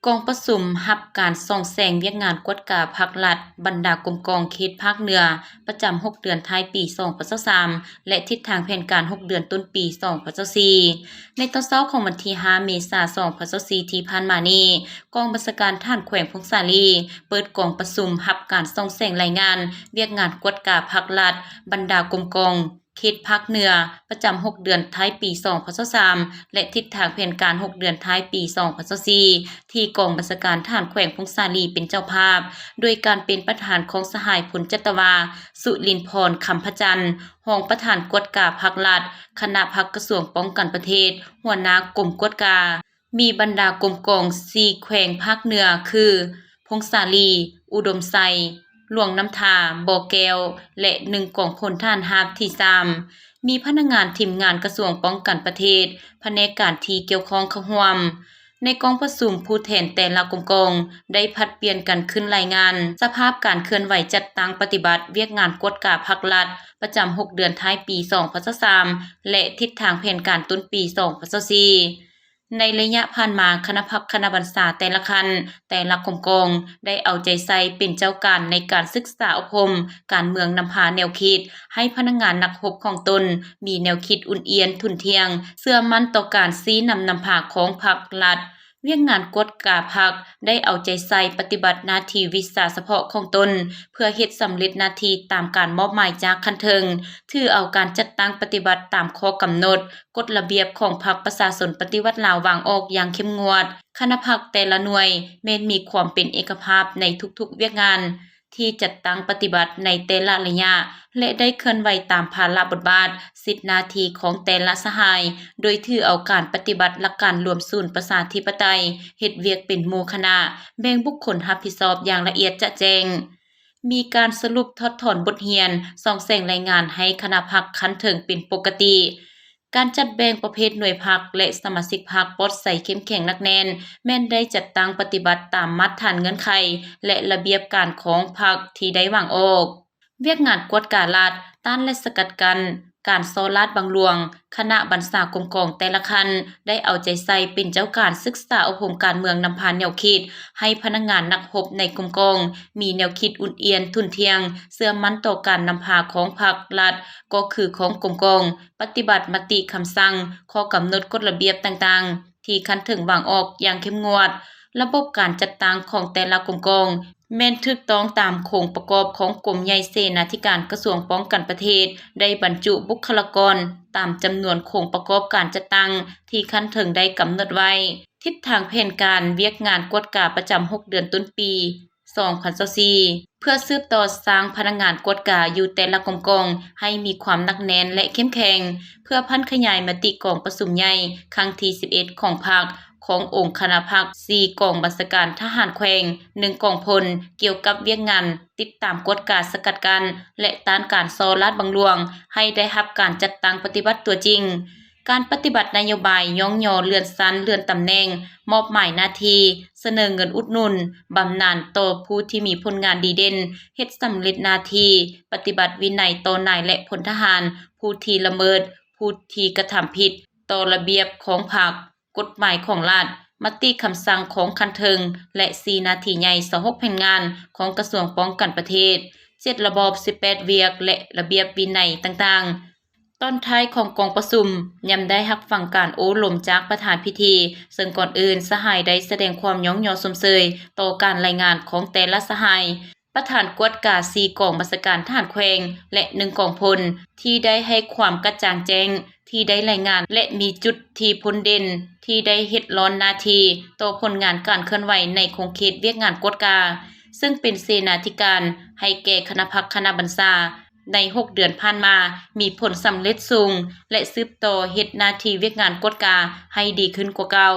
กองประสุมรับการส่องแสงเวียกงานกวดกาภาครัฐบรรดากรมกองเขตภาคเหนือประจำ6 เดือนท้ายปี2023และทิศทางแผนการ6เดือนต้นปี2024ในตอนเช้าของวันที่5เมษายน2024ที่ผ่านมานี้กองบัญชาการทหารแขวงพงษาลีเปิดกองประสุมรับการส่องแสงรายงานเวียกงานกวดกาภาครัฐบรรดากรมกองเขตภาคเหนือประจำ6 เดือนท้ายปี2023และทิศทางแผนการ6เดือนท้ายปี2024ที่กองบัญชาการทหารแขวงพงษาลีเป็นเจ้าภาพโดยการเป็นประธานของสหายพลจัตวาสุรินทร์พรคำพจันทร์รองประธานกวดกาภาครัฐคณะพักกระทรวงป้องกันประเทศหัวหน้ากรมกวดกามีบรรดากรมกอง4แขวงภาคเหนือคือพงษาลีอุดมไซหลวงน้ำทาบ่อแก้วและ1กองพลทหารราบที่3มีพนักงานทีมงานกระทรวงป้องกันประเทศแผนกการที่เกี่ยวข้องเข้าร่วมในกองประชุมผู้แทนแต่ละกรมกองได้ผลัดเปลี่ยนกันขึ้นรายงานสภาพการเคลื่อนไหวจัดตั้งปฏิบัติเวียกงานกวดกาภาครัฐประจำ6 เดือนท้ายปี2023และทิศทางแผนการต้นปี2024ในระยะผ่านมาคณะพักคณะบัญชาแต่ละคันแต่ละกรมกองได้เอาใจใส่เป็นเจ้าการในการศึกษาอบรมการเมืองนำพาแนวคิดให้พนักงานนักรบของตนมีแนวคิดอุ่นเอียนทุนเทียงเชื่อมั่นต่อการซี้นำพาของพรรครัฐเวียกงานกวดกาภาคได้เอาใจใส่ปฏิบัติหน้าที่วิชาเฉพาะของตนเพื่อเฮ็ดสำเร็จหน้าที่ตามการมอบหมายจากคันเทิงถือเอาการจัดตั้งปฏิบัติตามข้อกำหนดกฎระเบียบของพรรคประชาชนปฏิวัติลาววางออกอย่างเข้มงวดคณะพรรคแต่ละหน่วยแม้นมีความเป็นเอกภาพในทุกๆเวียกงานที่จัดตั้งปฏิบัติในแต่ละระยะและได้เคลื่อนไหวตามภาระบทบาทสิทธิหน้าที่ของแต่ละสหายโดยถือเอาการปฏิบัติหลักการรวมศูนย์ประชาธิปไตยเฮ็ดเวียกเป็นหมู่คณะแบ่งบุคคลรับผิดชอบอย่างละเอียดจะแจ้งมีการสรุปทดถอนบทเรียนส่องแสงรายงานให้คณะพรรคคันถึงเป็นปกติการจัดแบ่งประเภทหน่วยพรรคและสมาชิกพรรคปลดใส่เข้มแข็งหนักแน่นแม้นได้จัดตั้งปฏิบัติตามมาตรฐานเงื่อนไขและระเบียบการของพรรคที่ได้วางออกเวียกงานกวดการัฐต้านและสกัดกันการโซลาดบางหลวงคณะบัญชากรมกองแต่ละคันได้เอาใจใส่เป็นเจ้าการศึกษาอบรมการเมืองนำพาแนวคิดให้พนักงานนักรบในกรมกองมีแนวคิดอุ่นเอียนทุนเทียงเชื่อมั่นต่อการนำพาของพรรครัฐก็คือของกรมกองปฏิบัติมติคำสั่งข้อกำหนดกฎระเบียบต่างๆที่คันถึงวางออกอย่างเข้มงวดระบบการจัดตั้งของแต่ละกรมกองแม่นถูกต้องตามโครงประกอบของกรมใหญ่เสนาธิการกระทรวงป้องกันประเทศได้บรรจุบุคลากรตามจำนวนโครงประกอบการจัดตั้งที่คันถึงได้กำหนดไว้ทิศทางแผนการเวียกงานกวดกาประจำ6 เดือนต้นปี2024เพื่อสืบต่อสร้างพนักงานกวดกาอยู่แต่ละกรมกองให้มีความหนักแน่นและเข้มแข็งเพื่อพันขยายมติกองประชุมใหญ่ครั้งที่11ของพรรคขององค์คณะพรรค4กองบัญชาการทหารแขวง1กองพลเกี่ยวกับเวียกงานติดตามกฎการสกัดกั้นและต้านการซ้อลาดบังหลวงให้ได้รับการจัดตั้งปฏิบัติตัวจริงการปฏิบัตินโยบายย่องย่อเลื่อนชั้นเลื่อนตำแหน่งมอบหมายหน้าที่เสนอเงินอุดหนุนบำนาญต่อผู้ที่มีผลงานดีเด่นเฮ็ดสำเร็จหน้าที่ปฏิบัติวินัยต่อนายและพลทหารผู้ที่ละเมิดผู้ที่กระทำผิดต่อระเบียบของพรรคกฎหมายของรัฐมติคำสั่งของคันเทิงและ4นาทีใหญ่26แผนงานของกระทรวงป้องกันประเทศ7ระบอบ18เวียกและระเบียบวินัยต่างๆตอนท้ายของกองประชุมยำได้รับฟังการโอ้ลมจากประธานพิธีซึ่งก่อนอื่นสหายได้แสดงความย่องยอสมเสยต่อการรายงานของแต่ละสหายประธานกวดกา4กองบัญชาการทหารแขวงและ1กองพลที่ได้ให้ความกระจ่างแจ้งที่ได้รายงานและมีจุดที่พ้นเด่นที่ได้เฮ็ดร้อนหน้าที่ต่อผลงานการเคลื่อนไหวในโครงเขตเวียกงานกวดกาซึ่งเป็นเสนาธิการให้แก่คณะพรรคคณะบัญชาใน6 เดือนผ่านมามีผลสำเร็จสูงและสืบต่อเฮ็ดหน้าที่เวียกงานกวดกาให้ดีขึ้นกว่าเก่า